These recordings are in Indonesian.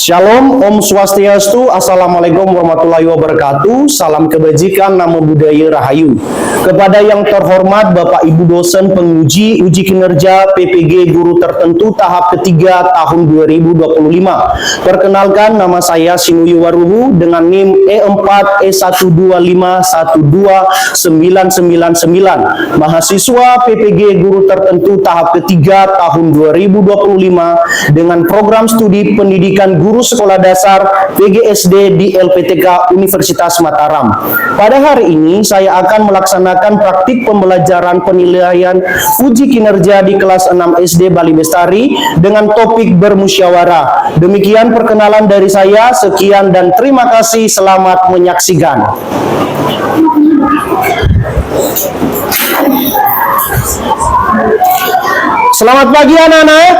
Shalom, Om Swastiastu, Assalamualaikum warahmatullahi wabarakatuh. Salam kebajikan, namo buddhaya rahayu. Kepada yang terhormat Bapak Ibu dosen penguji uji kinerja PPG guru tertentu tahap ketiga tahun 2025. Perkenalkan, nama saya Sinuyu Waruhu dengan NIM E4E125129999. Mahasiswa PPG guru tertentu tahap ketiga tahun 2025 dengan program studi pendidikan guru sekolah dasar PGSD di LPTK Universitas Mataram. Pada hari ini saya akan melaksanakan praktik pembelajaran penilaian uji kinerja di kelas 6 SD Bali Bestari dengan topik bermusyawarah. Demikian perkenalan dari saya, sekian dan terima kasih, selamat menyaksikan. Selamat pagi anak-anak.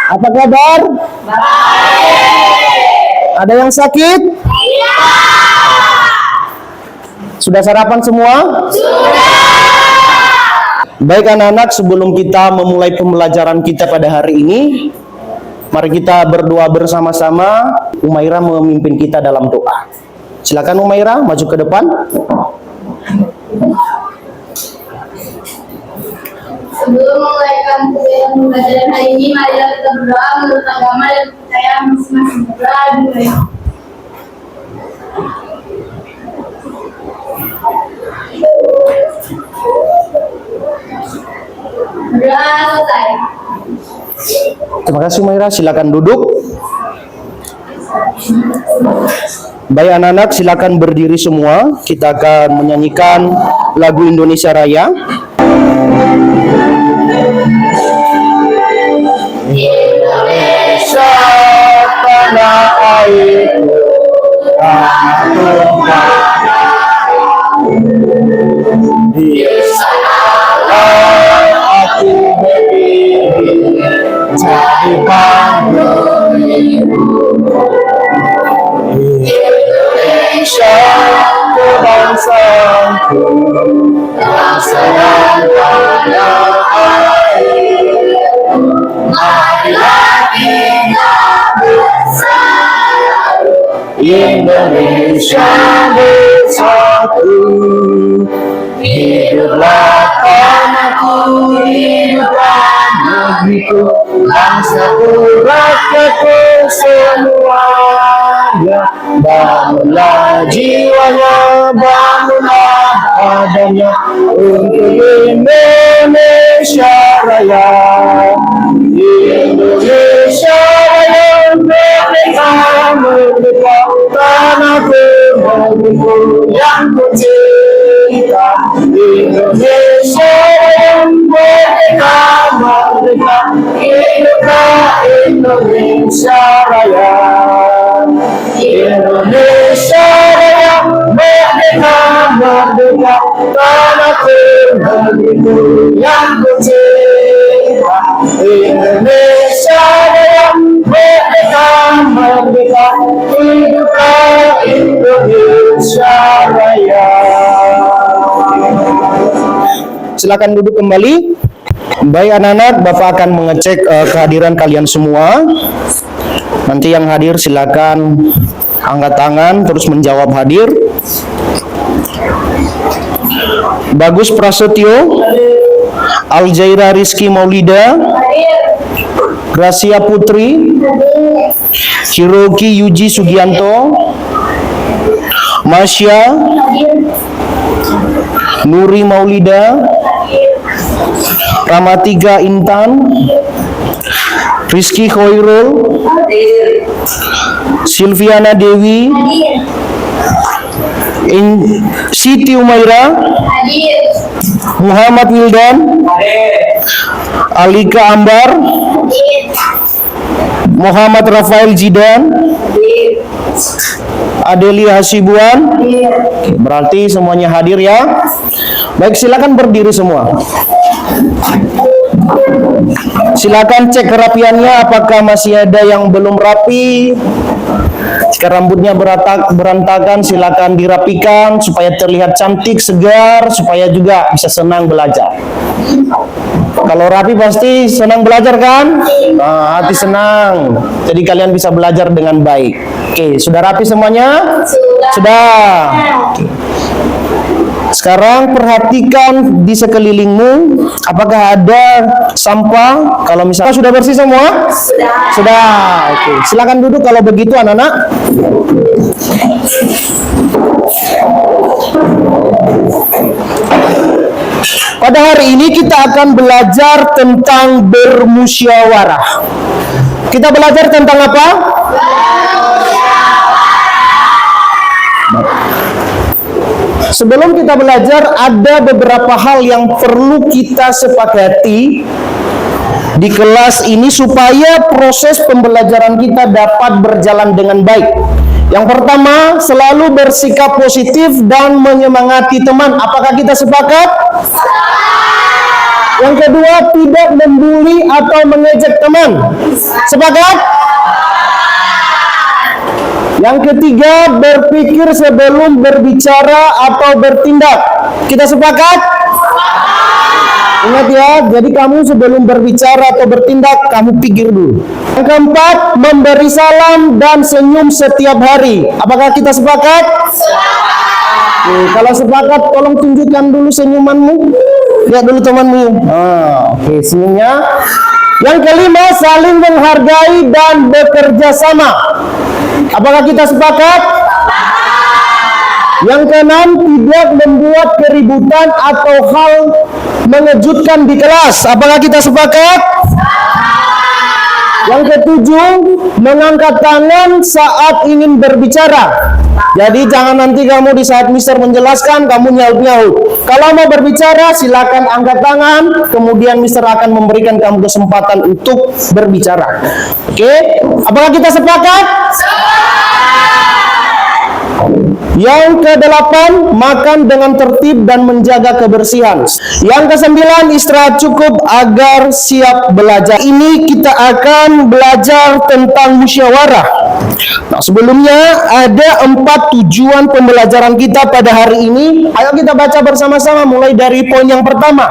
Apa kabar? Baik. Ada yang sakit? Iya. Sudah sarapan semua? Sudah. Baik anak-anak, sebelum kita memulai pembelajaran kita pada hari ini, mari kita berdoa bersama-sama. Umaira memimpin kita dalam doa. Silakan Umaira, maju ke depan. Sebelum memulaikan pembelajaran hari ini, mari kita berdoa menurut agama dan kepercayaan masing-masing. Berdoa selesai. Terima kasih Umaira, silakan duduk. Baik anak-anak, silakan berdiri semua. Kita akan menyanyikan lagu Indonesia Raya. Indonesia tanah airku, tanah tumpah di sanalah aku berdiri jadi panggung. Indonesia kebangsaanku, bangsa yang tanah air. Marilah kita bersatu, Indonesia bersatu. Hiduplah tanahku, hiduplah negeriku, bangsaku, rakyatku semuanya. Bangunlah jiwanya, bangunlah badannya untuk Indonesia Raya. Indonesia Raya merdeka, merdeka, tanahku, negeriku yang kucinta. Indonesia Raya merdeka, merdeka, hiduplah Indonesia Raya. Indonesia Raya merdeka, merdeka, tanahku, negeriku yang kucinta. Indonesia Raya merdeka, merdeka, hiduplah Indonesia Raya. Silakan duduk kembali. Baik anak-anak, Bapak akan mengecek kehadiran kalian semua. Nanti yang hadir silakan angkat tangan terus menjawab hadir. Bagus Prasetyo, Aljaira Rizky Maulida, Gracia Putri, Hiroki Yuji Sugianto, Masya, Nuri Maulida, Ramatiga Intan, Rizky Khairul, Silviana Dewi, Siti Umaira, Muhammad Wildan, Alika Ambar, Muhammad Rafael Jidan, Adelia Hasibuan. Berarti semuanya hadir ya. Baik, silakan berdiri semua. Silakan cek kerapiannya, apakah masih ada yang belum rapi. Jika rambutnya berantakan, silakan dirapikan supaya terlihat cantik, segar, supaya juga bisa senang belajar. Kalau rapi pasti senang belajar kan? Nah, hati senang. Jadi kalian bisa belajar dengan baik. Oke, sudah rapi semuanya? Sudah. Sekarang perhatikan di sekelilingmu, apakah ada sampah? Kalau misalnya sudah bersih semua? Sudah. Oke, silakan duduk kalau begitu anak-anak. Pada hari ini kita akan belajar tentang bermusyawarah. Kita belajar tentang apa? Sebelum kita belajar, ada beberapa hal yang perlu kita sepakati di kelas ini supaya proses pembelajaran kita dapat berjalan dengan baik. Yang pertama, selalu bersikap positif dan menyemangati teman. Apakah kita sepakat? Yang kedua, tidak membuli atau mengejek teman. Sepakat? Yang ketiga, berpikir sebelum berbicara atau bertindak. Kita sepakat? Ingat ya, jadi kamu sebelum berbicara atau bertindak, kamu pikir dulu. Yang keempat, memberi salam dan senyum setiap hari. Apakah kita sepakat? Kalau sepakat, tolong tunjukkan dulu senyumanmu. Lihat dulu temanmu. Oke, senyumnya. Yang kelima, saling menghargai dan bekerja sama. Apakah kita sepakat? Yang keenam, tidak membuat keributan atau hal mengejutkan di kelas. Apakah kita sepakat? Yang ketujuh, mengangkat tangan saat ingin berbicara. Jadi jangan nanti kamu di saat Mister menjelaskan, kamu nyaut-nyaut. Kalau mau berbicara, silakan angkat tangan. Kemudian Mister akan memberikan kamu kesempatan untuk berbicara. Oke? Apakah kita sepakat? Yang kedelapan, makan dengan tertib dan menjaga kebersihan. Yang kesembilan, istirahat cukup agar siap belajar. Ini kita akan belajar tentang musyawarah. Nah, sebelumnya ada 4 tujuan pembelajaran kita pada hari ini. Ayo kita baca bersama-sama mulai dari poin yang pertama.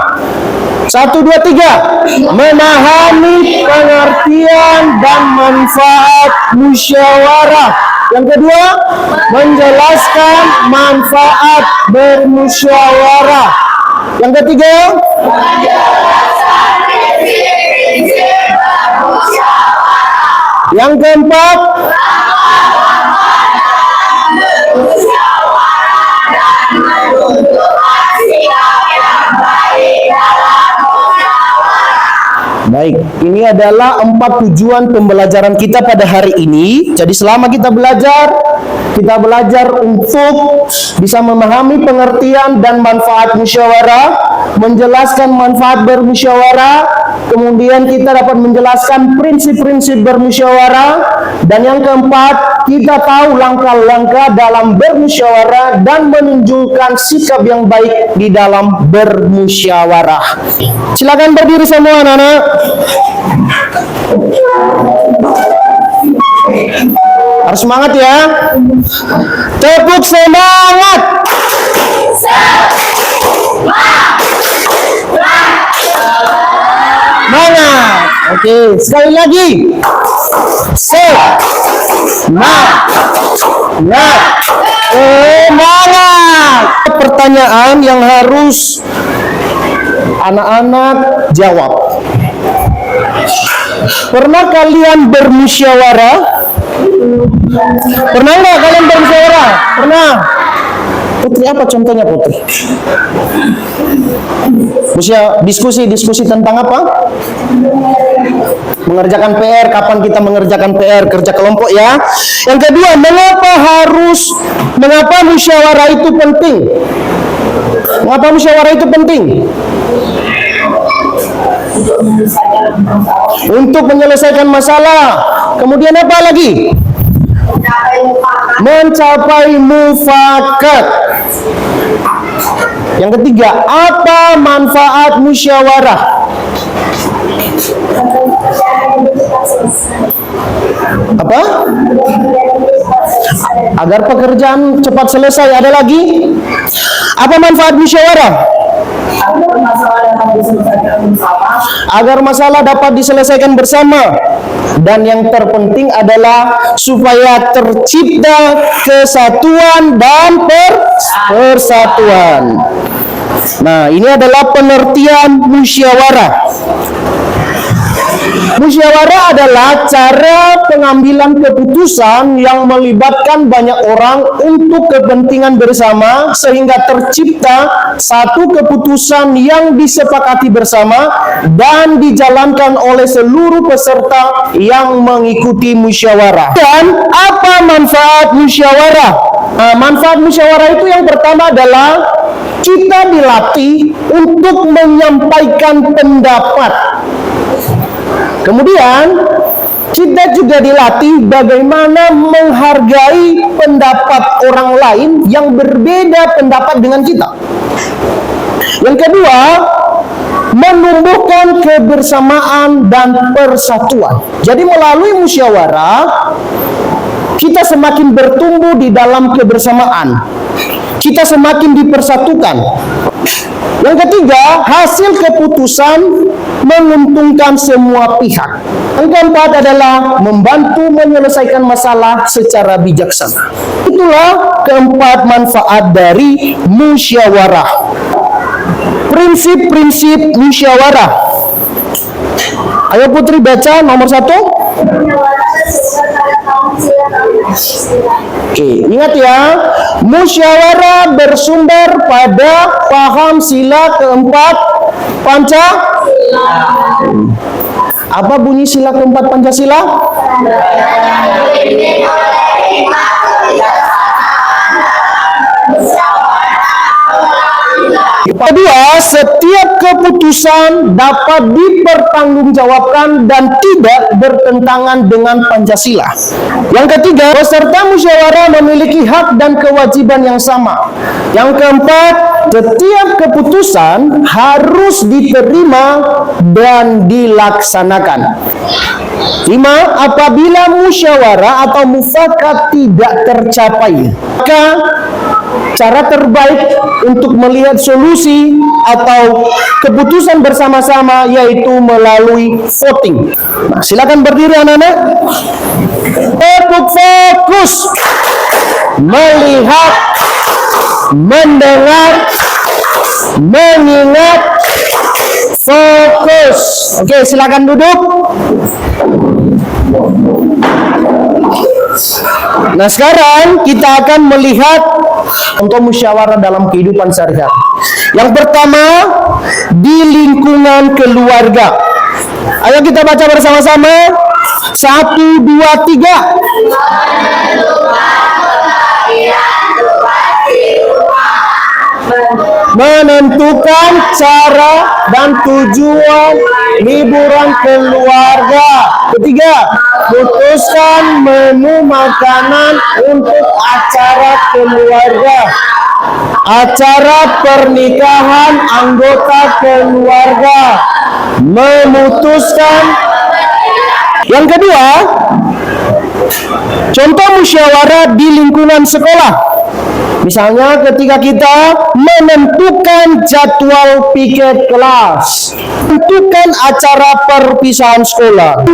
1, 2, 3. Memahami pengertian dan manfaat musyawarah. Yang kedua, menjelaskan manfaat bermusyawarah. Yang ketiga, yang keempat, baik, ini adalah 4 tujuan pembelajaran kita pada hari ini. Jadi selama kita belajar untuk bisa memahami pengertian dan manfaat musyawarah, menjelaskan manfaat bermusyawarah, kemudian kita dapat menjelaskan prinsip-prinsip bermusyawarah, dan yang keempat, kita tahu langkah-langkah dalam bermusyawarah dan menunjukkan sikap yang baik di dalam bermusyawarah. Silakan berdiri semua anak-anak. Harus semangat ya. Tepuk semangat. Semangat. Oke, sekali lagi. Semangat. Pertanyaan yang harus anak-anak jawab. Pernah kalian bermusyawarah? Pernah nggak kalian bermusyawarah? Pernah. Putri, apa contohnya Putri? Diskusi tentang apa? Mengerjakan PR. Kapan kita mengerjakan PR? Kerja kelompok ya. Yang kedua, mengapa musyawarah itu penting? Mengapa musyawarah itu penting? Untuk menyelesaikan masalah. Kemudian apa lagi? Mencapai mufakat. Yang ketiga, apa manfaat musyawarah? Apa? Agar pekerjaan cepat selesai. Ada lagi? Apa manfaat musyawarah? Agar masalah dapat diselesaikan bersama. Dan yang terpenting adalah supaya tercipta kesatuan dan persatuan. Nah, ini adalah pengertian musyawarah. Musyawarah adalah cara pengambilan keputusan yang melibatkan banyak orang untuk kepentingan bersama sehingga tercipta satu keputusan yang disepakati bersama dan dijalankan oleh seluruh peserta yang mengikuti musyawarah. Dan apa manfaat musyawarah? Manfaat musyawarah itu yang pertama adalah kita dilatih untuk menyampaikan pendapat. Kemudian kita juga dilatih bagaimana menghargai pendapat orang lain yang berbeda pendapat dengan kita. Yang kedua, menumbuhkan kebersamaan dan persatuan. Jadi melalui musyawarah kita semakin bertumbuh di dalam kebersamaan. Kita semakin dipersatukan. Yang ketiga, hasil keputusan menguntungkan semua pihak. Yang keempat adalah membantu menyelesaikan masalah secara bijaksana. Itulah keempat manfaat dari musyawarah. Prinsip-prinsip musyawarah. Ayo Putri baca nomor 1. Oke, ingat ya, musyawarah bersumber pada paham sila keempat Pancasila. Apa bunyi sila keempat Pancasila? Kedua, setiap keputusan dapat dipertanggungjawabkan dan tidak bertentangan dengan Pancasila. Yang ketiga, peserta musyawarah memiliki hak dan kewajiban yang sama. Yang keempat, setiap keputusan harus diterima dan dilaksanakan. 5. Apabila musyawarah atau mufakat tidak tercapai, maka cara terbaik untuk melihat solusi atau keputusan bersama-sama yaitu melalui voting. Nah, silakan berdiri anak-anak. Tetap fokus, melihat, mendengar, mengingat, fokus. Oke, silakan duduk. Nah, sekarang kita akan melihat untuk musyawarah dalam kehidupan sehari-hari. Yang pertama, di lingkungan keluarga. Ayo kita baca bersama-sama. 1, 2, 3. Menentukan cara dan tujuan liburan keluarga. Ketiga, putuskan menu makanan untuk acara keluarga. Acara pernikahan anggota keluarga. Memutuskan. Yang kedua, contoh musyawarah di lingkungan sekolah. Misalnya ketika kita menentukan jadwal piket kelas, menentukan acara perpisahan sekolah.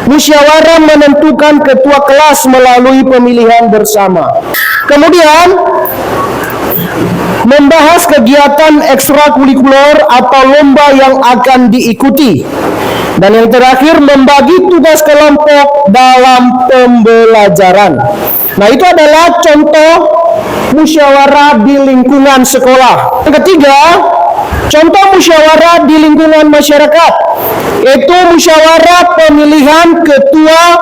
Musyawarah menentukan ketua kelas melalui pemilihan bersama. Kemudian membahas kegiatan ekstrakurikuler atau lomba yang akan diikuti. Dan yang terakhir, membagi tugas kelompok dalam pembelajaran. Nah, itu adalah contoh musyawarah di lingkungan sekolah. Yang ketiga, contoh musyawarah di lingkungan masyarakat, yaitu musyawarah pemilihan ketua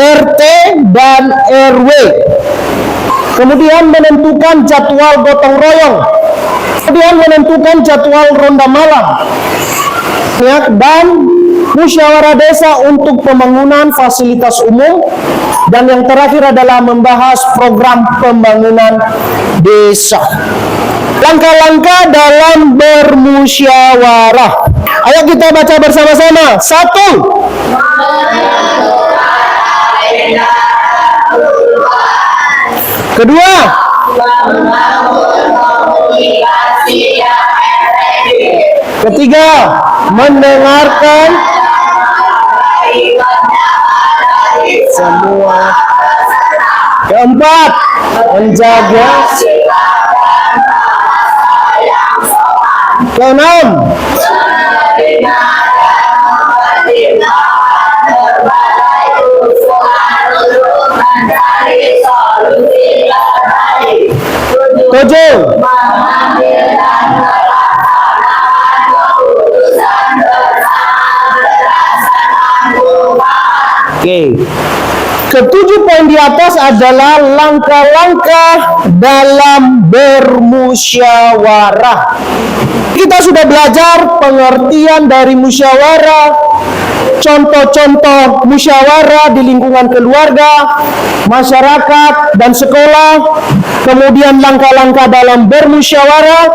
RT dan RW. Kemudian menentukan jadwal gotong royong. Kemudian menentukan jadwal ronda malam. Dan musyawarah desa untuk pembangunan fasilitas umum. Dan yang terakhir adalah membahas program pembangunan desa. Langkah-langkah dalam bermusyawarah. Ayo kita baca bersama-sama. 1. Kedua, membangun komunikasi yang Ketiga, mendengarkan semua. Keempat, menjaga. Keenam, tujuh, oke. Ketujuh poin di atas adalah langkah-langkah dalam bermusyawarah. Kita sudah belajar pengertian dari musyawarah, contoh-contoh musyawarah di lingkungan keluarga, masyarakat, dan sekolah, kemudian langkah-langkah dalam bermusyawarah,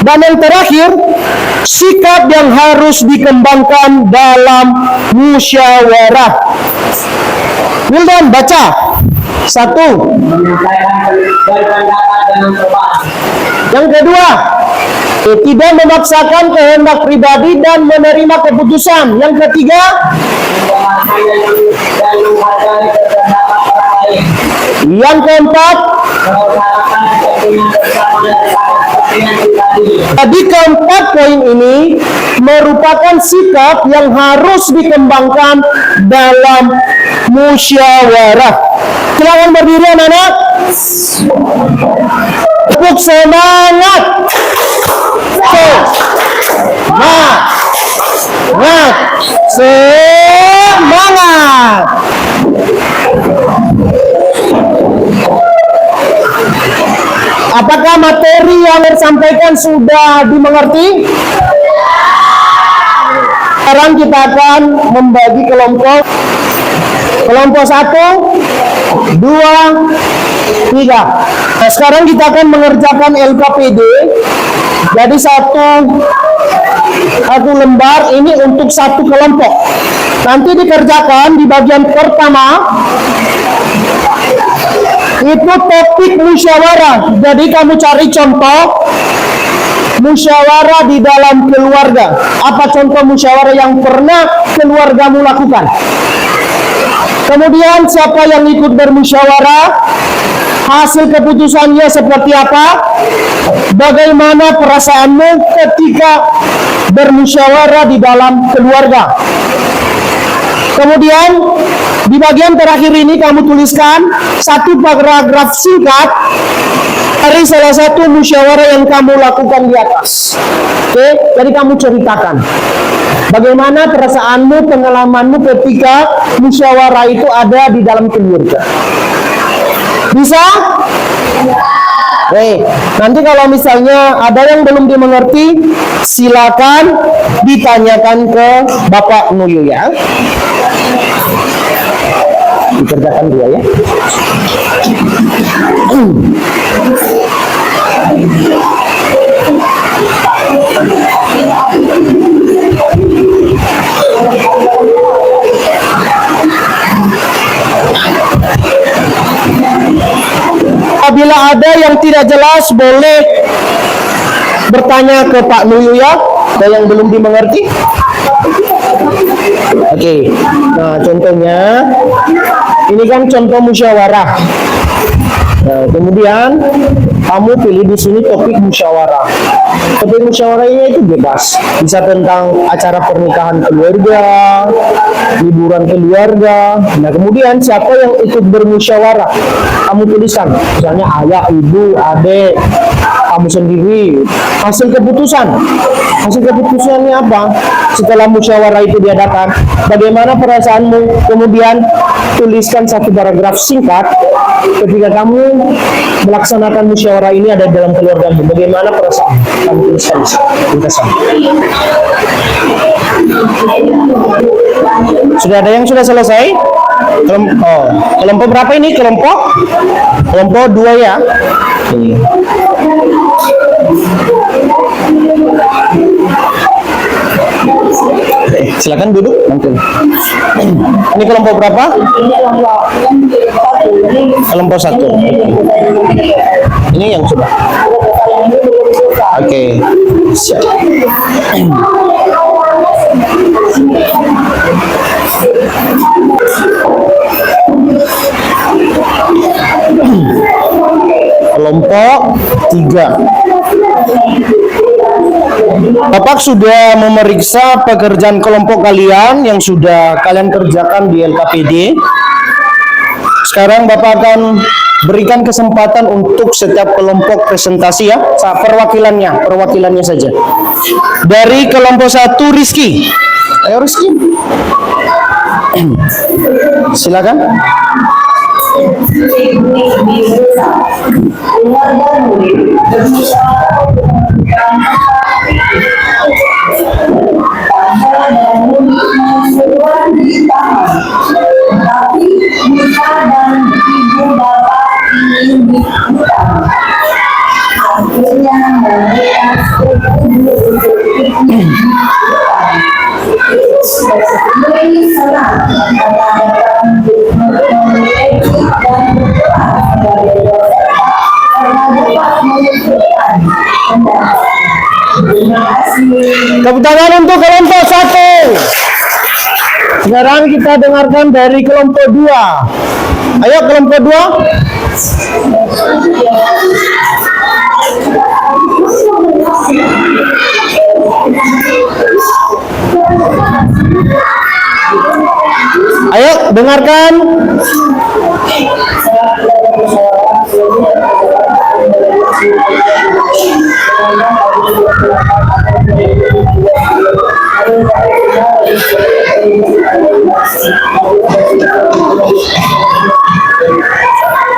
dan yang terakhir, sikap yang harus dikembangkan dalam musyawarah. Wildan, baca. Satu. Menyampaikan berpendapat dengan sopan. Yang kedua, tidak memaksakan kehendak pribadi dan menerima keputusan. Yang ketiga, Dan menghargai pendapat orang lain. yang keempat, Mengutarakan kepentingan bersama daripada kepentingan pribadi. tadi keempat poin ini merupakan sikap yang harus dikembangkan dalam musyawarah. Silakan berdiri anak-anak. Tepuk semangat. Semangat. Apakah materi yang disampaikan sudah dimengerti? Sekarang kita akan membagi kelompok. Kelompok 1, 2, 3. Nah, sekarang kita akan mengerjakan LKPD. Jadi satu lembar ini untuk satu kelompok. Nanti dikerjakan di bagian pertama. Itu topik musyawarah. Jadi kamu cari contoh musyawarah di dalam keluarga. Apa contoh musyawarah yang pernah keluargamu lakukan? Kemudian siapa yang ikut bermusyawarah? Hasil keputusannya seperti apa? Bagaimana perasaanmu ketika bermusyawarah di dalam keluarga? Kemudian di bagian terakhir ini kamu tuliskan satu paragraf singkat dari salah satu musyawarah yang kamu lakukan di atas. Oke, jadi kamu ceritakan bagaimana perasaanmu, pengalamanmu ketika musyawarah itu ada di dalam keluarga. Bisa? Nanti kalau misalnya ada yang belum dimengerti, silakan ditanyakan ke Bapak Nuyu ya. Dikerjakan dua ya. Apabila ada yang tidak jelas, boleh bertanya ke Pak Nuyu ya. Ada yang belum dimengerti? Oke. Nah, contohnya ini kan contoh musyawarah. Nah, kemudian kamu pilih di sini topik musyawarah. Topik musyawarahnya itu bebas. Bisa tentang acara pernikahan keluarga, liburan keluarga. Nah, kemudian siapa yang ikut bermusyawarah? Kamu tuliskan. Misalnya ayah, ibu, adik, kamu sendiri. Hasil keputusan. Hasil keputusannya apa? Setelah musyawarah itu diadakan, bagaimana perasaanmu? Kemudian tuliskan satu paragraf singkat ketika kamu melaksanakan musyawarah ini ada dalam keluargamu. Bagaimana perasaan? Kamu tuliskan di sini. Sudah ada yang sudah selesai? Kelompok berapa ini? Kelompok 2 ya. Silakan duduk. Ini kelompok berapa? Kelompok 1. Ini yang sudah. Oke. Kelompok 3. Bapak sudah memeriksa pekerjaan kelompok kalian yang sudah kalian kerjakan di LKPD. Sekarang Bapak akan berikan kesempatan untuk setiap kelompok presentasi ya. Perwakilannya saja. Dari kelompok 1 Rizky. Ayo Rizky. Silakan. Tapi jika dan ibu bapak ingin dihukum, akhirnya mereka setuju untuk dihukum. Ini senang mengadakan memiliki dan berdoa sebagai dosa karena dapat menentukan pendapat. Terima kasih. Tepuk tangan untuk kelompok 1. Sekarang kita dengarkan dari kelompok 2. Ayo kelompok 2. Ayo dengarkan.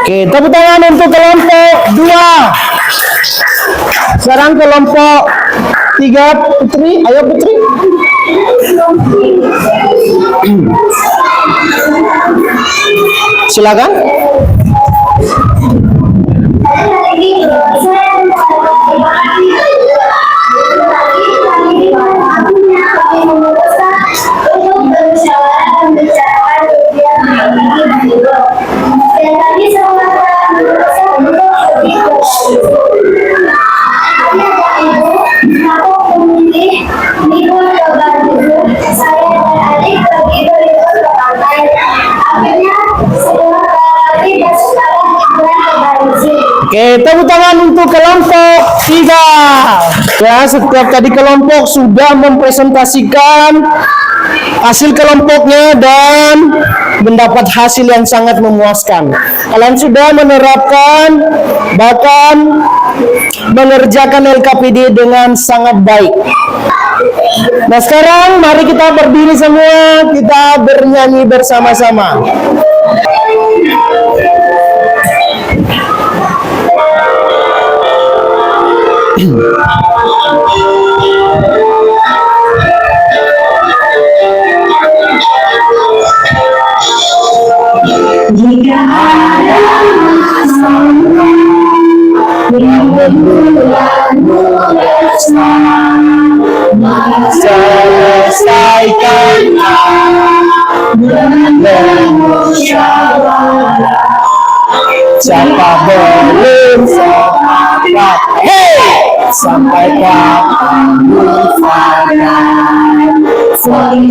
Oke, tepuk tangan untuk kelompok 2. Sekarang kelompok 3 Putri, ayo Putri. Silakan. Oke, tepuk tangan untuk kelompok 3. Ya, setiap tadi kelompok sudah mempresentasikan hasil kelompoknya dan mendapat hasil yang sangat memuaskan. Kalian sudah menerapkan bahkan mengerjakan LKPD dengan sangat baik. Nah, sekarang mari kita berdiri semua, kita bernyanyi bersama-sama. Jika ada masalah yang membuatmu resah, Selesaikannya dengan musyawarah. siapa belum sepakat, hey, sampaikan mufakat.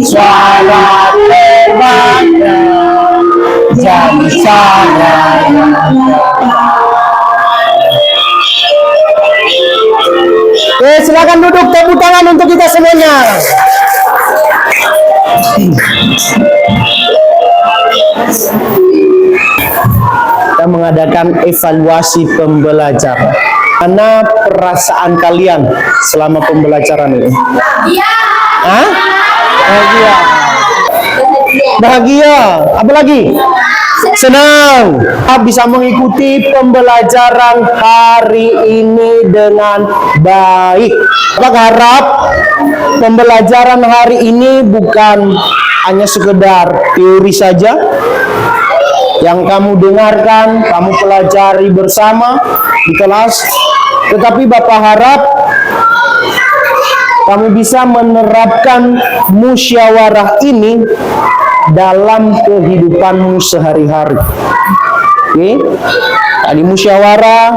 Suara terbanyak jadi cara yang Oke, silakan duduk, tepuk tangan untuk kita semuanya. Kita mengadakan evaluasi pembelajaran. Mana perasaan kalian selama pembelajaran ini? Hah? Bahagia. Bahagia. Apa lagi? Senang. Bisa mengikuti pembelajaran hari ini dengan baik. Bapak harap pembelajaran hari ini bukan hanya sekedar teori saja yang kamu dengarkan, kamu pelajari bersama di kelas, tetapi Bapak harap kamu bisa menerapkan musyawarah ini dalam kehidupanmu sehari-hari. Oke, tadi musyawarah